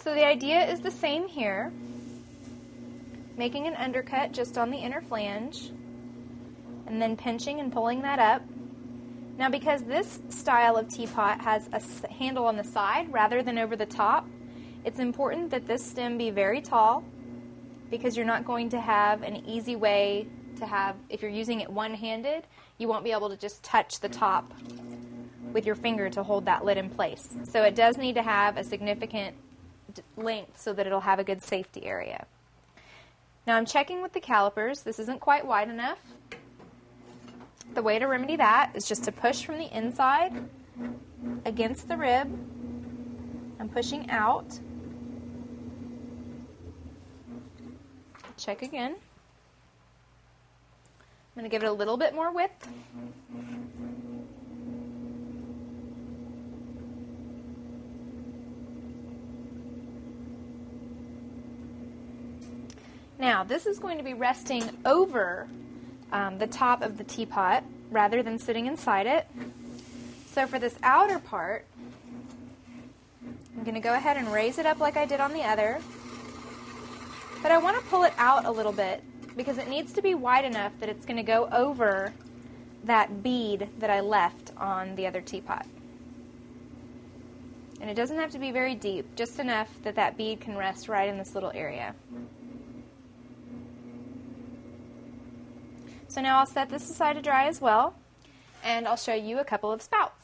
So the idea is the same here, making an undercut just on the inner flange, and then pinching and pulling that up. Now because this style of teapot has a handle on the side rather than over the top, it's important that this stem be very tall, because you're not going to have an easy way to have, if you're using it one-handed, you won't be able to just touch the top with your finger to hold that lid in place. So it does need to have a significant length so that it'll have a good safety area. Now I'm checking with the calipers. This isn't quite wide enough. The way to remedy that is just to push from the inside against the rib. I'm pushing out. Check again. I'm going to give it a little bit more width. Now, this is going to be resting over the top of the teapot rather than sitting inside it. So for this outer part, I'm going to go ahead and raise it up like I did on the other. But I want to pull it out a little bit because it needs to be wide enough that it's going to go over that bead that I left on the other teapot. And it doesn't have to be very deep, just enough that that bead can rest right in this little area. So now I'll set this aside to dry as well, and I'll show you a couple of spouts.